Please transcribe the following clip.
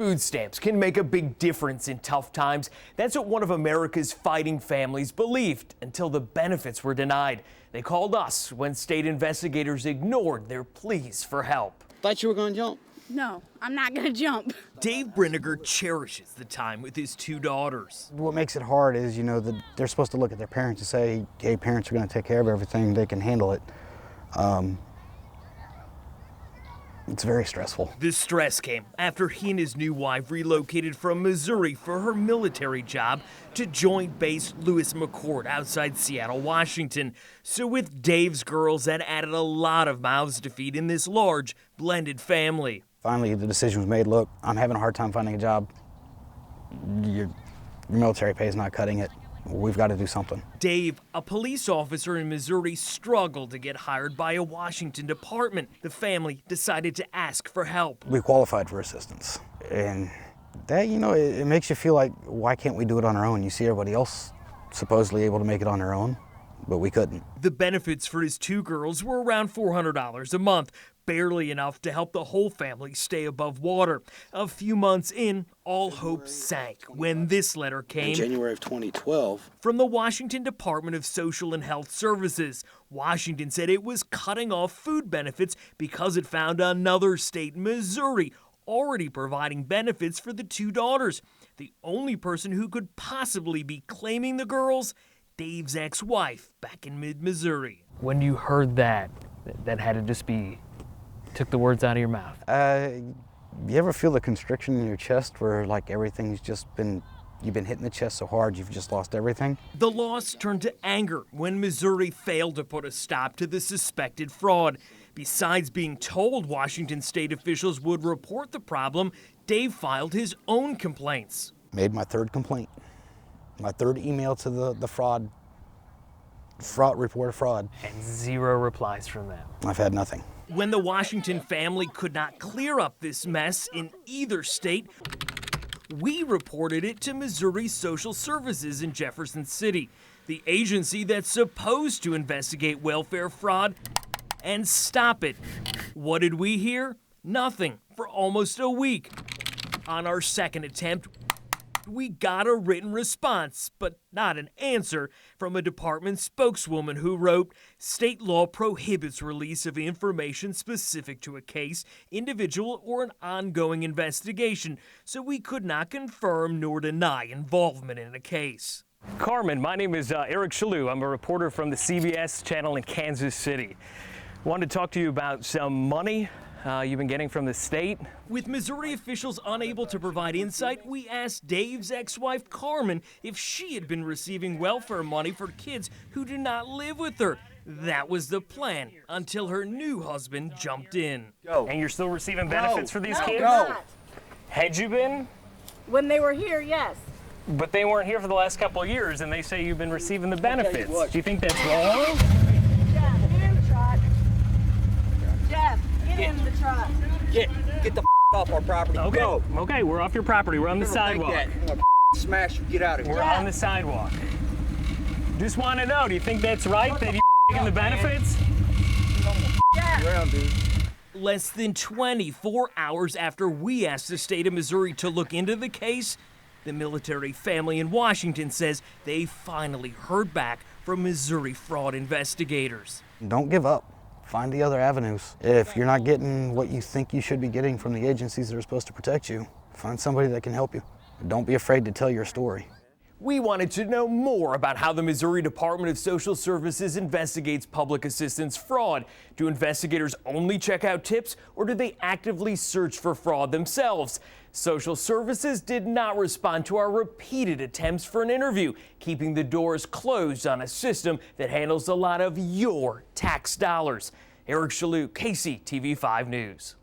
Food stamps can make a big difference in tough times. That's what one of America's fighting families believed until the benefits were denied. They called us when state investigators ignored their pleas for help. Thought you were going to jump. No, I'm not going to jump. Dave Brinegar cherishes the time with his two daughters. What makes it hard is, that they're supposed to look at their parents and say, hey, parents are going to take care of everything. They can handle it. It's very stressful. The stress came after he and his new wife relocated from Missouri for her military job to Joint Base Lewis McChord outside Seattle, Washington. So with Dave's girls, that added a lot of mouths to feed in this large, blended family. Finally, the decision was made, look, I'm having a hard time finding a job. Your military pay is not cutting it. We've got to do something. Dave, a police officer in Missouri, struggled to get hired by a Washington department. The family decided to ask for help. We qualified for assistance. And that, it makes you feel like, why can't we do it on our own? You see everybody else supposedly able to make it on their own, but we couldn't. The benefits for his two girls were around $400 a month, barely enough to help the whole family stay above water. A few months in, all hope sank when this letter came. In January of 2012. From the Washington Department of Social and Health Services. Washington said it was cutting off food benefits because it found another state, Missouri, already providing benefits for the two daughters. The only person who could possibly be claiming the girls, Dave's ex-wife back in mid-Missouri. When you heard that had to just be, took the words out of your mouth. You ever feel the constriction in your chest where like everything's just been, you've been hitting the chest so hard you've just lost everything? The loss turned to anger when Missouri failed to put a stop to the suspected fraud. Besides being told Washington state officials would report the problem, Dave filed his own complaints. Made my third complaint. My third email to the fraud report of fraud. And zero replies from them. I've had nothing. When the Washington family could not clear up this mess in either state, we reported it to Missouri Social Services in Jefferson City, the agency that's supposed to investigate welfare fraud and stop it. What did we hear? Nothing for almost a week. On our second attempt, we got a written response, but not an answer, from a department spokeswoman who wrote, "State law prohibits release of information specific to a case, individual, or an ongoing investigation, so we could not confirm nor deny involvement in a case." Carmen, my name is Eric Shalou. I'm a reporter from the CBS channel in Kansas City. Wanted to talk to you about some money you've been getting from the state. With Missouri officials unable to provide insight, we asked Dave's ex-wife, Carmen, if she had been receiving welfare money for kids who do not live with her. That was the plan until her new husband jumped in. Go. And you're still receiving benefits for these kids? Go. Had you been? When they were here, yes. But they weren't here for the last couple of years, and they say you've been receiving the benefits. what. Do you think that's wrong? Jeff, get in the truck. Jeff, get in the truck. Get the off our property. Okay. Go. Okay, we're off your property. We're on the sidewalk. I'm gonna smash you. Get out of here. We're on the sidewalk. Just want to know, do you think that's right that you're taking the benefits? Around, dude. Less than 24 hours after we asked the state of Missouri to look into the case, the military family in Washington says they finally heard back from Missouri fraud investigators. Don't give up. Find the other avenues. If you're not getting what you think you should be getting from the agencies that are supposed to protect you, find somebody that can help you. Don't be afraid to tell your story. We wanted to know more about how the Missouri Department of Social Services investigates public assistance fraud. Do investigators only check out tips, or do they actively search for fraud themselves? Social Services did not respond to our repeated attempts for an interview, keeping the doors closed on a system that handles a lot of your tax dollars. Eric Shalou, KCTV5 News.